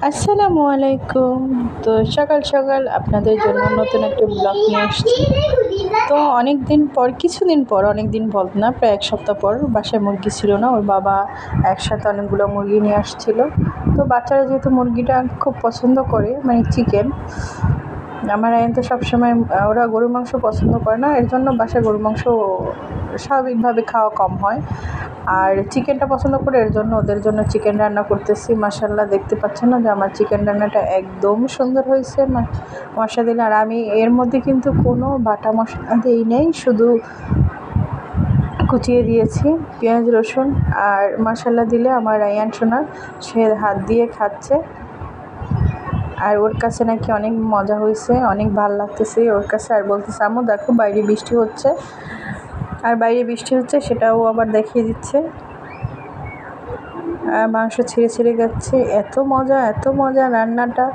আসসালামু আলাইকুম। তো সকাল সকাল আপনাদের জন্য নতুন একটা ব্লগ নিয়ে আসছি। তো অনেক দিন বলতে না, প্রায় এক সপ্তাহ পর বাসায় মুরগি ছিল না, ওর বাবা একসাথে অনেকগুলো মুরগি নিয়ে আসছিল। তো বাচ্চারা যেহেতু মুরগিটা খুব পছন্দ করে, মানে চিকেন, আমার আইন তো সবসময় ওরা গরুর মাংস পছন্দ করে না, এর জন্য বাসায় গরুর মাংস স্বাভাবিকভাবে খাওয়া কম হয়, আর চিকেনটা পছন্দ করে, এর জন্য ওদের জন্য চিকেন রান্না করতেছি। মাশাআল্লাহ, দেখতে পাচ্ছেন না যে আমার চিকেন রান্নাটা একদম সুন্দর হয়েছে মশলা দিলে। আর আমি এর মধ্যে কিন্তু কোনো বাটা মশলা দিই নেই, শুধু কুচিয়ে দিয়েছি পেঁয়াজ রসুন। আর মশলা দিলে আমার রায়ান সোনা সে হাত দিয়ে খাচ্ছে, আর ওর কাছে নাকি অনেক মজা হয়েছে, অনেক ভালো লাগতেছে ওর কাছে। আর বলতেছে, আম্মু দেখো বাইরে বৃষ্টি হচ্ছে, আর বাইরে বৃষ্টি হচ্ছে সেটাও আবার দেখিয়ে দিচ্ছে। মাংস ছিঁড়ে ছিঁড়ে যাচ্ছে, এত মজা রান্নাটা।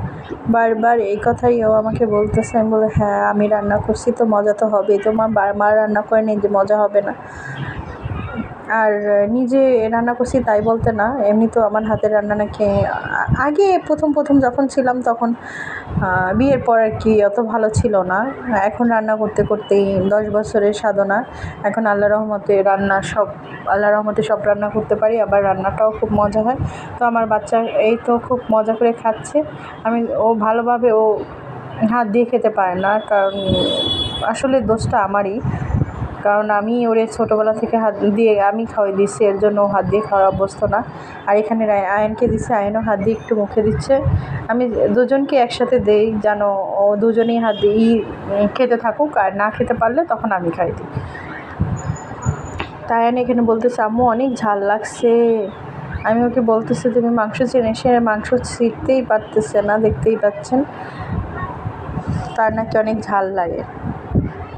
বারবার এই কথাই ও আমাকে বলতেছে। আমি বলে, হ্যাঁ আমি রান্না করছি তো মজা তো হবেই, তোমার মা রান্না করেনি যে মজা হবে না। আর নিজে রান্না করছি তাই বলতে না, এমনি তো আমার হাতের রান্না নাকি আগে প্রথম যখন ছিলাম তখন বিয়ের পর আর কি অত ভালো ছিল না। এখন রান্না করতে করতেই 10 বছরের সাধনা, এখন আল্লাহর রহমতে সব রান্না করতে পারি, আবার রান্নাটাও খুব মজা হয়। তো আমার বাচ্চা এই তো খুব মজা করে খাচ্ছে। ও ভালোভাবে হাত দিয়ে খেতে পারে না, কারণ আসলে দোষটা আমারই, কারণ আমি ওরে ছোটোবেলা থেকে হাত দিয়ে আমি খাওয়াই দিচ্ছি, এর জন্য ও হাত দিয়ে খাওয়া অভ্যস্ত না। আর এখানে আয়নকে দিচ্ছে, আয়নও হাত দিয়ে একটু মুখে দিচ্ছে। আমি দুজনকে একসাথে দেই যেন ও দুজনেই হাত দিয়ে খেতে থাকুক, আর না খেতে পারলে তখন আমি খাই দিই। তাই আয়ন এখানে বলতেছে, আম্মু অনেক ঝাল লাগছে। আমি ওকে বলতেছি, তুমি মাংস চেনে, সে মাংস ছিঁড়তেই পারতেছে না, দেখতেই পাচ্ছেন, তার নাকি অনেক ঝাল লাগে।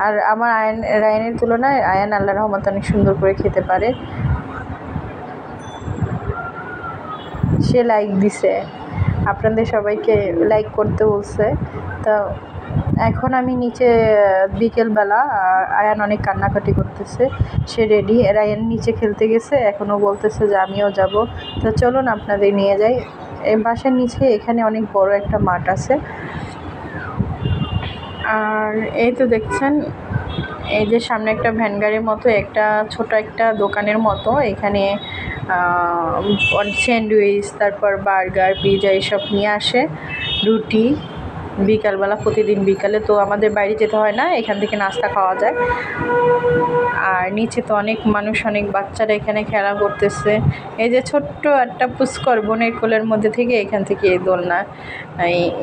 আর আমার রায়ানের তুলনায় আয়ান আল্লাহর রহমতে অনেক সুন্দর করে খেতে পারে। সে লাইক দিছে, আপনাদের সবাইকে লাইক করতে বলছে। তো এখন আমি নিচে, বিকেলবেলা আয়ান অনেক কান্নাকাটি করতেছে, সে রেডি, রায়ান নিচে খেলতে গেছে, এখনও বলতেছে যে আমিও যাব। তো চলুন আপনাদের নিয়ে যাই। এই বাসার নিচে এখানে অনেক বড় একটা মাঠ আছে। আর এই তো দেখছেন, এই যে সামনে একটা ভ্যান গাড়ির মতো একটা ছোট একটা দোকানের মতো, এখানে স্যান্ডউইচ, তারপর বার্গার, পিৎজা এইসব নিয়ে আসে, রুটি, বিকালবেলা, প্রতিদিন বিকালে। তো আমাদের বাইরে যেতে হয় না, এখান থেকে নাস্তা খাওয়া যায়। আর নিচে তো অনেক মানুষ, অনেক বাচ্চারা এখানে খেলা করতেছে। এই যে ছোট্ট একটা পুষ্কর বোনের কোলের মধ্যে থেকে এখান থেকে এই দোলনা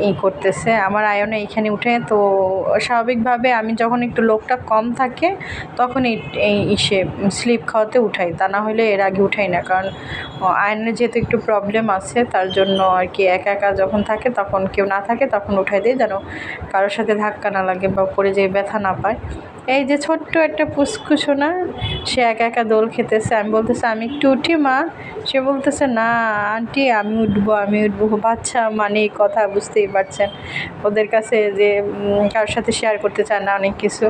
এই করতেছে। আমার আয়নে এইখানে উঠে, তো স্বাভাবিকভাবে আমি যখন একটু লোকটা কম থাকে তখন এই স্লিপ খাওয়াতে উঠাই, তা না হলে এর আগে উঠাই না, কারণ আয়নের যেহেতু একটু প্রবলেম আছে, তার জন্য আর কি একা একা যখন থাকে, তখন কেউ না থাকে তখন উঠাই দিই, যেন কারোর সাথে ধাক্কা না লাগে বা পড়ে যেয়ে ব্যথা না পায়। এই যে ছোট্ট একটা পুষ্কুসোনা, সে একা একা দোল খেতেছে। আমি বলতেছে, আমি একটু উঠি মা, সে বলতেছে, না আন্টি আমি উঠবো। বাচ্চা মানে কথা বুঝতেই পারছেন, ওদের কাছে যে কারোর সাথে শেয়ার করতে চায় না অনেক কিছু।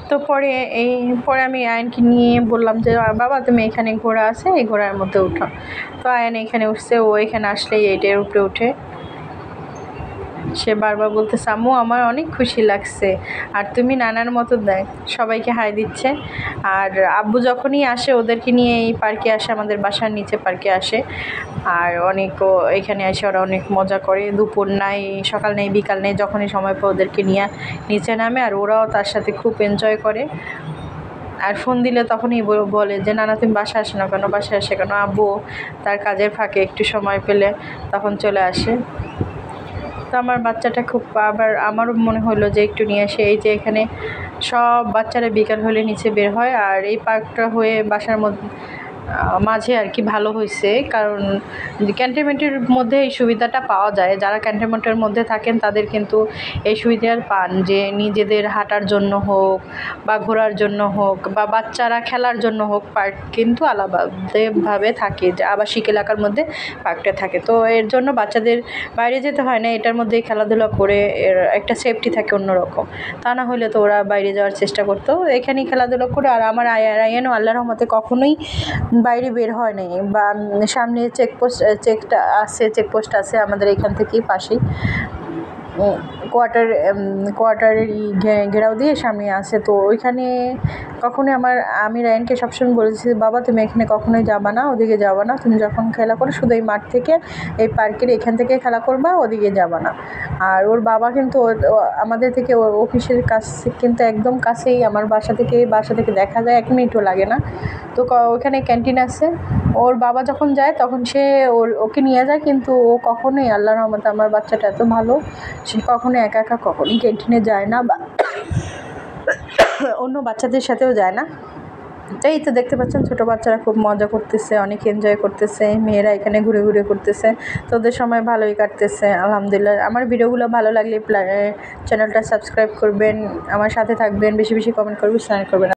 তো পরে আমি আয়নকে নিয়ে বললাম যে, বাবা তুমি এখানে ঘোড়া আছে, এই ঘোড়ার মধ্যে উঠো। তো আয়ন এখানে উঠছে, ও এখানে আসলেই এইটার উপরে উঠে। সে বারবার বলতেছে, আম্মু আমার অনেক খুশি লাগছে, আর তুমি নানার মতো দেখ সবাইকে হাই দিচ্ছে। আর আব্বু যখনই আসে ওদেরকে নিয়ে এই পার্কে আসে, আমাদের বাসার নিচে পার্কে আসে, আর এখানে এসে ওরা অনেক মজা করে। দুপুর নাই, সকাল নেই, বিকাল নেই, যখনই সময় পায় ওদেরকে নিয়ে নিচে নামে, আর ওরাও তার সাথে খুব এনজয় করে। আর ফোন দিলে তখনই বলে যে, নানা তুমি বাসায় আসে কেন। আব্বু তার কাজের ফাঁকে একটু সময় পেলে তখন চলে আসে। তো আমার বাচ্চাটা খুব, আবার আমারও মনে হলো যে একটু নিয়ে আসে। এই যে এখানে সব বাচ্চারা বিকাল হলে নিচে বের হয়, আর এই পার্কটা হয়ে বাসার মাঝে আর কি ভালো হয়েছে, কারণ ক্যান্টনমেন্টের মধ্যে এই সুবিধাটা পাওয়া যায়। যারা ক্যান্টনমেন্টের মধ্যে থাকেন তাদের কিন্তু এই সুবিধা পান, যে নিজেদের হাঁটার জন্য হোক বা ঘোরার জন্য হোক বা বাচ্চারা খেলার জন্য হোক, পার্ক কিন্তু আলাদাভাবে থাকে, যে আবাসিক এলাকার মধ্যে পার্কটা থাকে। তো এর জন্য বাচ্চাদের বাইরে যেতে হয় না, এটার মধ্যেই খেলাধুলা করে এর একটা সেফটি থাকে অন্যরকম। তা না হলে তো ওরা বাইরে যাওয়ার চেষ্টা করতো, এখানেই খেলাধুলা করে। আর আমার রায়ানও আল্লাহর রহমতে কখনোই বাইরে বের হয় নাই, বা সামনে চেকপোস্ট আছে আমাদের এখান থেকেই পাশেই, কোয়ার্টারের ঘেরাও দিয়ে সামনে আছে। তো ওইখানে কখনোই আমি রায়ানকে সবসময় বলেছি, বাবা তুমি এখানে কখনোই যাবা না, ওদিকে যাবা না, তুমি যখন খেলা করো শুধু এই মাঠ থেকে, এই পার্কের এখান থেকে খেলা করবা, ওদিকে যাবা না। আর ওর বাবা কিন্তু আমাদের থেকে ওর অফিসের কাছে কিন্তু একদম কাছেই, আমার বাসা থেকে দেখা যায় 1 মিনিটও লাগে না। তো ওখানে ক্যান্টিন আছে, ওর বাবা যখন যায় তখন সে ওকে নিয়ে যায়, কিন্তু ও কখনোই, আল্লাহর রহমতে আমার বাচ্চাটা এত ভালো, সে কখনো একা একা কখনোই ক্যান্টিনে যায় না, বা অন্য বাচ্চাদের সাথেও যায় না। তাই তো দেখতে পাচ্ছেন ছোটো বাচ্চারা খুব মজা করতেছে, অনেক এনজয় করতেছে, মেয়েরা এখানে ঘুরে ঘুরে করতেছে, তোদের সময় ভালোই কাটতেছে আলহামদুলিল্লাহ। আমার ভিডিওগুলো ভালো লাগলে চ্যানেলটা সাবস্ক্রাইব করবেন, আমার সাথে থাকবেন, বেশি বেশি কমেন্ট করবেন, শেয়ার করবেন।